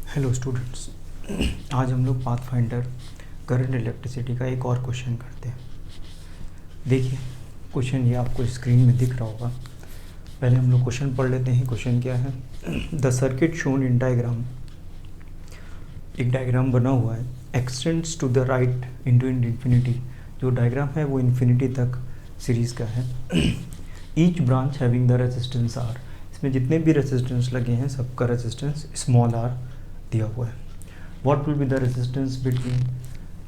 Hello students, आज हम लोग पाथफाइंडर करंट इलेक्ट्रिसिटी का एक और क्वेश्चन करते हैं। देखिए, क्वेश्चन ये आपको स्क्रीन में दिख रहा होगा। पहले हम लोग क्वेश्चन पढ़ लेते हैं। क्वेश्चन क्या है? The circuit shown in diagram, एक डायग्राम बना हुआ है, extends to the right into infinity. जो डायग्राम है वो इन्फिनिटी तक सीरीज़ का है। Each branch having the resistance r, इसमें जितने भी रेजिस्टेंस लगे हैं सबका रेजिस्टेंस स्मॉल आर दिया हुआ है। What will be the resistance between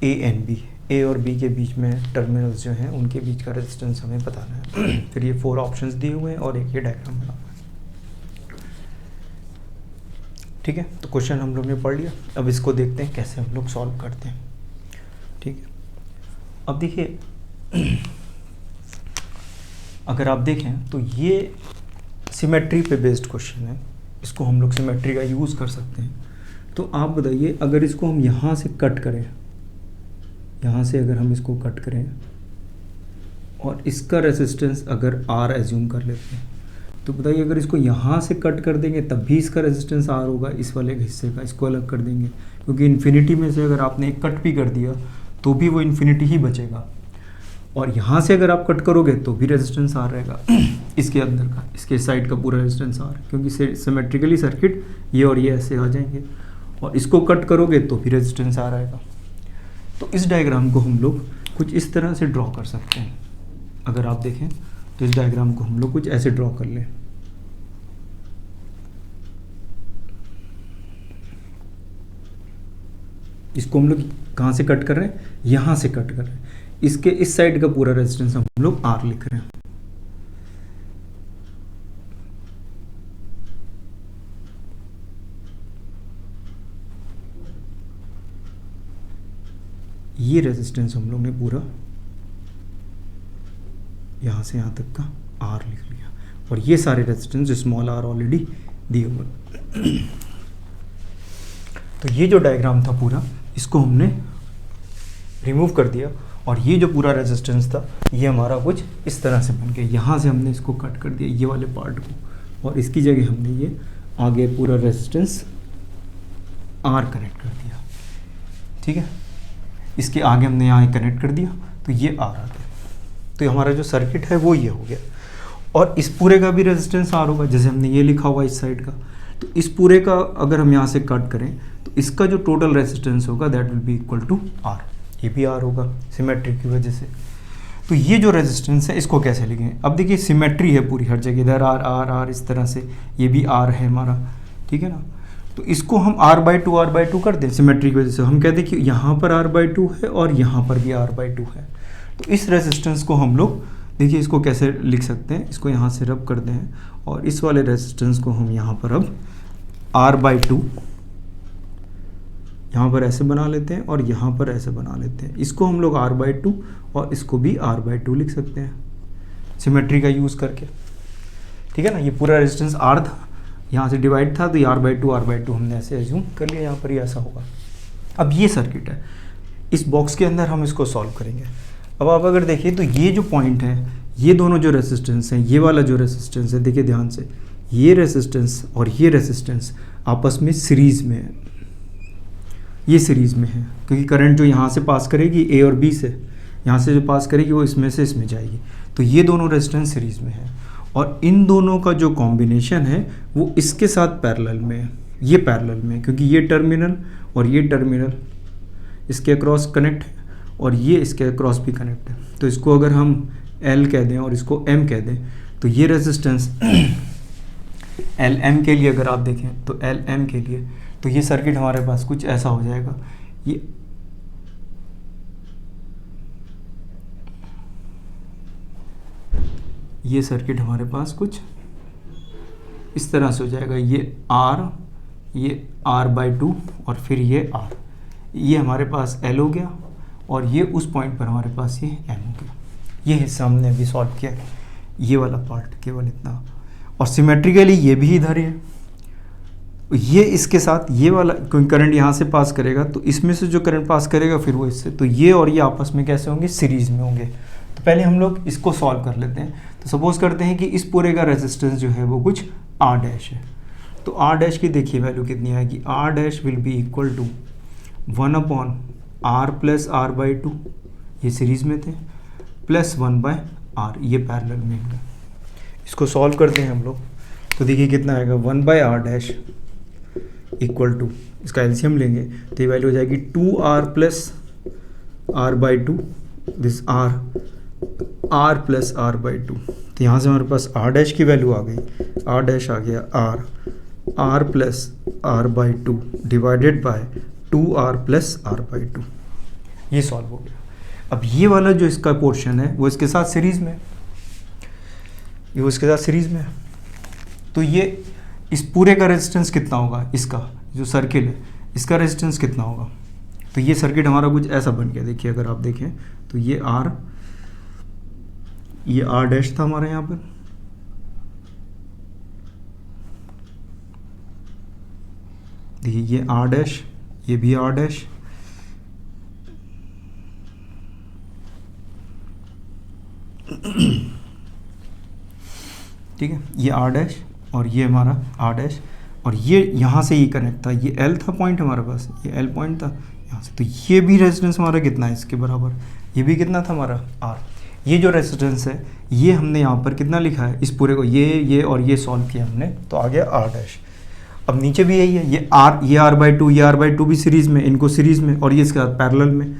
A and B, A और बी के बीच में टर्मिनल्स जो हैं उनके बीच का रेजिस्टेंस हमें बताना है। फिर ये 4 ऑप्शंस दिए हुए हैं और एक ये डायग्राम बना हुआ है। ठीक है, तो क्वेश्चन हम लोग ने पढ़ लिया। अब इसको देखते हैं कैसे हम लोग सॉल्व करते हैं। ठीक है, अब देखिए, अगर आप देखें तो ये सिमेट्री पे बेस्ड क्वेश्चन है। इसको हम लोग सिमेट्री का यूज़ कर सकते हैं। तो आप बताइए, अगर इसको हम यहाँ से कट करें, यहाँ से अगर हम इसको कट करें और इसका रेजिस्टेंस अगर R एज्यूम कर लेते हैं, तो बताइए अगर इसको यहाँ से कट कर देंगे तब भी इसका रेजिस्टेंस R होगा। इस वाले हिस्से का इसको अलग कर देंगे, क्योंकि इन्फिनिटी में से अगर आपने एक कट भी कर दिया तो भी वो इन्फिनिटी ही बचेगा। और यहाँ से अगर आप कट करोगे तो भी रेजिस्टेंस R रहेगा। इसके अंदर का, इसके साइड का पूरा रेजिस्टेंस R, क्योंकि सिमेट्रिकली सर्किट ये और ये ऐसे आ जाएंगे। और इसको कट करोगे तो भी रेजिस्टेंस R आएगा। तो इस डायग्राम को हम लोग कुछ इस तरह से ड्रॉ कर सकते हैं। अगर आप देखें तो इस डायग्राम को हम लोग कुछ ऐसे ड्रॉ कर लें। इसको हम लोग कहाँ से कट कर रहे हैं? यहाँ से कट कर रहे हैं। इसके इस साइड का पूरा रेजिस्टेंस हम लोग R लिख रहे हैं। ये रेजिस्टेंस हम लोग ने पूरा यहाँ से यहाँ तक का R लिख लिया, और ये सारे रेजिस्टेंस स्मॉल r ऑलरेडी दिए हुए। तो ये जो डायग्राम था पूरा, इसको हमने रिमूव कर दिया, और ये जो पूरा रेजिस्टेंस था ये हमारा कुछ इस तरह से बन गया। यहाँ से हमने इसको कट कर दिया, ये वाले पार्ट को, और इसकी जगह हमने ये आगे पूरा रेजिस्टेंस R कनेक्ट कर दिया। ठीक है, इसके आगे हमने यहाँ कनेक्ट कर दिया, तो ये R आ गया। तो हमारा जो सर्किट है वो ये हो गया। और इस पूरे का भी रेजिस्टेंस R होगा, जैसे हमने ये लिखा हुआ इस साइड का। तो इस पूरे का अगर हम यहाँ से कट करें तो इसका जो टोटल रेजिस्टेंस होगा that will be equal to R। ये भी R होगा सिमेट्री की वजह से। तो ये जो रेजिस्टेंस है इसको कैसे लिखेंगे? अब देखिए, सिमेट्री है पूरी, हर जगह इधर R R R इस तरह से, ये भी R है हमारा। ठीक है ना, तो इसको हम R/2 कर दें सिमेट्री की वजह से। हम कहते हैं कि यहाँ पर R/2 है और यहाँ पर भी R/2 है। तो इस रेजिस्टेंस को हम लोग, देखिए इसको कैसे लिख सकते हैं, इसको यहाँ से रब कर दें और इस वाले रेजिस्टेंस को हम यहाँ पर अब R/2 यहाँ पर ऐसे बना लेते हैं और यहाँ पर ऐसे बना लेते हैं। इसको हम लोग R/2 और इसको भी R/2 लिख सकते हैं सिमेट्री का यूज़ करके। ठीक है ना, ये पूरा रेजिस्टेंस R था, यहाँ से डिवाइड था, तो ये R/2 हमने ऐसे एज्यूम कर लिया, यहाँ पर ही ऐसा होगा। अब ये सर्किट है, इस बॉक्स के अंदर हम इसको सॉल्व करेंगे। अब आप अगर देखिए तो ये जो पॉइंट है, ये दोनों जो रेजिस्टेंस हैं, ये वाला जो रेजिस्टेंस है, देखिए ध्यान से, ये रेजिस्टेंस और ये रेजिस्टेंस आपस में सीरीज़ में है। ये सीरीज़ में है क्योंकि करंट जो यहाँ से पास करेगी ए और बी से, यहाँ से जो पास करेगी वो इसमें से इसमें जाएगी। तो ये दोनों रेजिस्टेंस सीरीज़ में है, और इन दोनों का जो कॉम्बिनेशन है वो इसके साथ पैरेलल में है। ये पैरेलल में है क्योंकि ये टर्मिनल और ये टर्मिनल इसके अक्रॉस कनेक्ट है, और ये इसके अक्रॉस भी कनेक्ट है। तो इसको अगर हम L कह दें और इसको M कह दें, तो ये रेजिस्टेंस LM के लिए अगर आप देखें तो LM के लिए, तो ये सर्किट हमारे पास कुछ ऐसा हो जाएगा। ये सर्किट हमारे पास कुछ इस तरह से हो जाएगा। ये R, ये R/2 और फिर ये R, ये हमारे पास L हो गया, और ये उस पॉइंट पर हमारे पास ये M हो गया। ये हिस्सा हमने अभी सॉल्व किया, ये वाला पार्ट केवल इतना। और सिमेट्रिकली ये भी इधर है, ये इसके साथ ये वाला, क्योंकि करंट यहाँ से पास करेगा तो इसमें से जो करंट पास करेगा फिर वो इससे, तो ये और ये आपस में कैसे होंगे? सीरीज़ में होंगे। तो पहले हम लोग इसको सॉल्व कर लेते हैं। तो सपोज करते हैं कि इस पूरे का रेजिस्टेंस जो है वो कुछ R डैश है। तो आर डैश की देखिए वैल्यू कितनी आएगी, r dash will be equal to 1/r plus r by 2, ये सीरीज में थे, प्लस 1/r, ये पैरेलल में है। इसको सॉल्व करते हैं हम लोग, तो देखिए कितना आएगा, 1/r डैश इक्वल टू, इसका एलसीएम लेंगे तो ये वैल्यू हो जाएगी 2r plus r by 2, this r plus r by 2। तो यहाँ से हमारे पास r डैश की वैल्यू आ गई, r डैश आ गया r plus r by 2 divided by 2r plus r by 2, ये सॉल्व हो गया। अब ये वाला जो इसका पोर्शन है वो इसके साथ सीरीज़ में, ये वो इसके साथ सीरीज़ में है, तो ये इस पूरे का रेजिस्टेंस कितना होगा, इसका जो सर्किल है इसका रेजिस्टेंस कितना होगा। तो ये सर्किट हमारा कुछ ऐसा बन गया, देखिए अगर आप देखें तो ये R डैश था हमारा यहाँ पर, देखिए ये R डैश, ये भी R डैश, ठीक है, ये R डैश और ये हमारा R डैश, और ये यहाँ से ये कनेक्ट था, ये L था पॉइंट हमारे पास, ये L पॉइंट था यहाँ से, तो ये भी रेजिस्टेंस हमारा कितना है इसके बराबर, ये भी कितना था हमारा R। ये जो रेजिस्टेंस है ये हमने यहाँ पर कितना लिखा है, इस पूरे को ये और ये सॉल्व किया हमने, तो आ गया R डैश। अब नीचे भी यही है, ये R बाई 2, ये R बाई 2 भी सीरीज़ में, इनको सीरीज़ में, और ये इसके साथ पैरेलल में,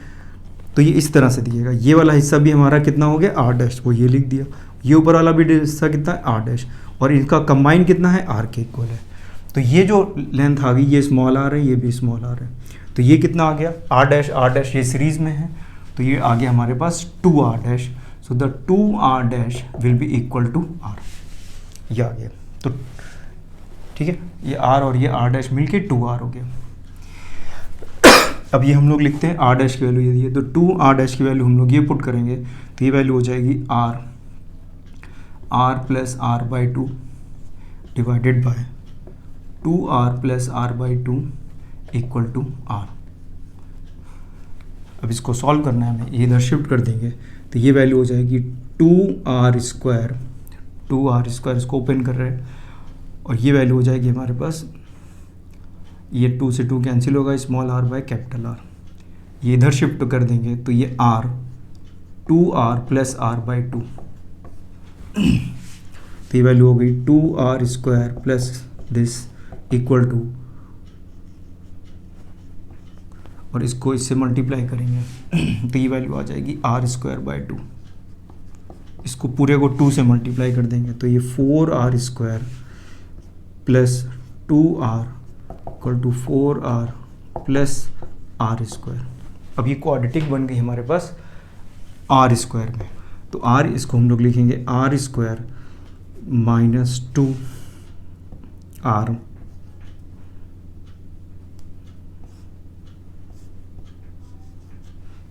तो ये इस तरह से दिएगा। ये वाला हिस्सा भी हमारा कितना हो गया, R डैश, वो ये लिख दिया। ये ऊपर वाला भी हिस्सा कितना है, R डैश, और इनका कंबाइन कितना है, R के इक्वल है। तो ये जो लेंथ आ गई, ये स्मॉल R है, ये भी स्मॉल R है, तो ये कितना आ गया, R डैश ये सीरीज़ में है, तो ये आ गया हमारे पास 2R dash. So the 2R dash will be equal to R, ये आ गया। तो ठीक है, ये R और ये R डैश मिलके 2R हो गया। अब ये हम लोग लिखते हैं R डैश की वैल्यू ये दी है, तो 2R डैश की वैल्यू हम लोग ये पुट करेंगे, तो ये वैल्यू हो जाएगी R plus r by 2 divided by 2R plus r by 2 equal to R। अब इसको सॉल्व करना है हमें, ये इधर शिफ्ट कर देंगे, तो ये वैल्यू हो जाएगी 2R स्क्वायर, इसको ओपन कर रहे हैं, और ये वैल्यू हो जाएगी हमारे पास, ये 2 से 2 कैंसिल होगा, small r by capital R, ये इधर शिफ्ट कर देंगे, तो ये R 2R plus r by 2, तो ये वैल्यू हो गई 2R square plus this equal to, और इसको इससे मल्टीप्लाई करेंगे तो ये वैल्यू आ जाएगी R स्क्वायर बाई 2, इसको पूरे को 2 से मल्टीप्लाई कर देंगे, तो ये 4R square plus 2R equal to 4R plus R square. अब ये क्वाड्रेटिक बन गई हमारे पास R स्क्वायर में, तो R इसको हम लोग लिखेंगे R स्क्वायर माइनस 2R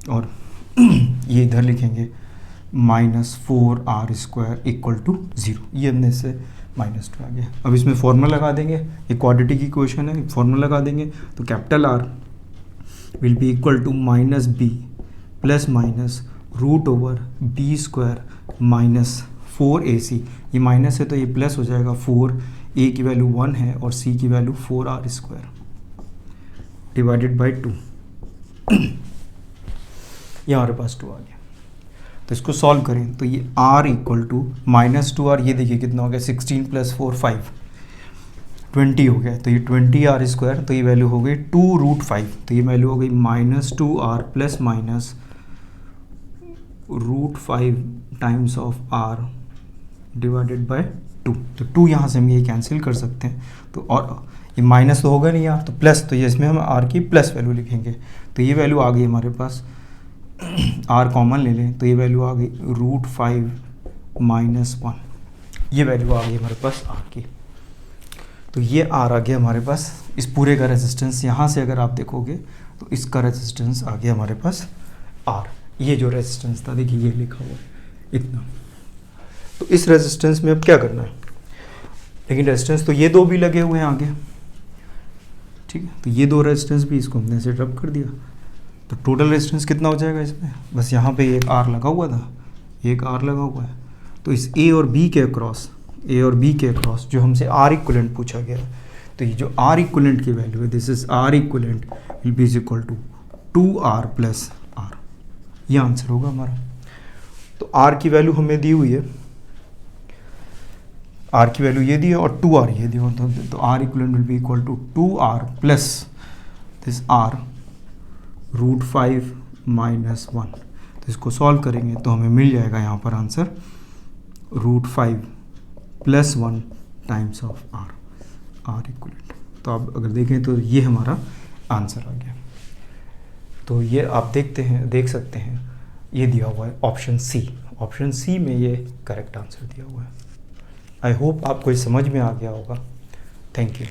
और ये इधर लिखेंगे minus 4R square equal to 0, ये हमने से -2 आ गया। अब इसमें फॉर्मूला लगा देंगे, ये क्वाड्रेटिक इक्वेशन है, फॉर्मूला लगा देंगे, तो capital R will be equal to minus B plus minus root over B square minus 4AC, ये माइनस है तो ये प्लस हो जाएगा, 4A की वैल्यू 1 है और C की value 4R square divided by 2, ये हमारे पास 2 आ गया। तो इसको सॉल्व करें, तो ये R इक्वल टू -2R, ये देखिए कितना हो गया, 16 प्लस 4 5 20 हो गया, तो ये 20R स्क्वायर, तो ये वैल्यू हो गई 2√5, तो ये वैल्यू हो गई -2R plus minus √5 times of R divided by 2, तो 2 यहाँ से हम ये कैंसिल कर सकते हैं, तो और ये माइनस तो होगा नहीं यहाँ, तो प्लस, तो ये इसमें हम R की प्लस वैल्यू लिखेंगे, तो ये वैल्यू आ गई हमारे पास, R कॉमन ले लें, तो ये वैल्यू आ गई √5 माइनस 1, ये वैल्यू आ गई हमारे पास R की। तो ये R आ गया हमारे पास, इस पूरे का रेजिस्टेंस, यहाँ से अगर आप देखोगे तो इसका रेजिस्टेंस आ गया हमारे पास R, ये जो रेजिस्टेंस था देखिए ये लिखा हुआ है इतना। तो इस रेजिस्टेंस में अब क्या करना है, लेकिन रेजिस्टेंस तो ये दो भी लगे हुए हैं आगे, ठीक है, तो ये दो रेजिस्टेंस भी इसको हमने ऐसे रब कर दिया, तो टोटल रेजिस्टेंस कितना हो जाएगा इसमें, बस यहाँ पे एक R लगा हुआ था, एक R लगा हुआ है, तो इस A और B के अक्रॉस जो हमसे R इक्विवेलेंट पूछा गया है, तो ये जो आर इक्वलेंट की वैल्यू है, this is r equivalent will be is equal to 2r plus r, ये आंसर होगा हमारा। तो आर की वैल्यू हमें दी हुई है, आर की वैल्यू ये दी है और 2r ये दी हो, तो r equivalent will be equal to 2r plus this r root 5 minus 1। तो इसको सॉल्व करेंगे तो हमें मिल जाएगा यहाँ पर answer root 5 plus 1 times of r equivalent. तो आप अगर देखें तो ये हमारा आंसर आ गया। तो ये आप देख सकते हैं ये दिया हुआ है ऑप्शन सी में ये करेक्ट आंसर दिया हुआ है। आई होप आपको ये समझ में आ गया होगा। Thank you.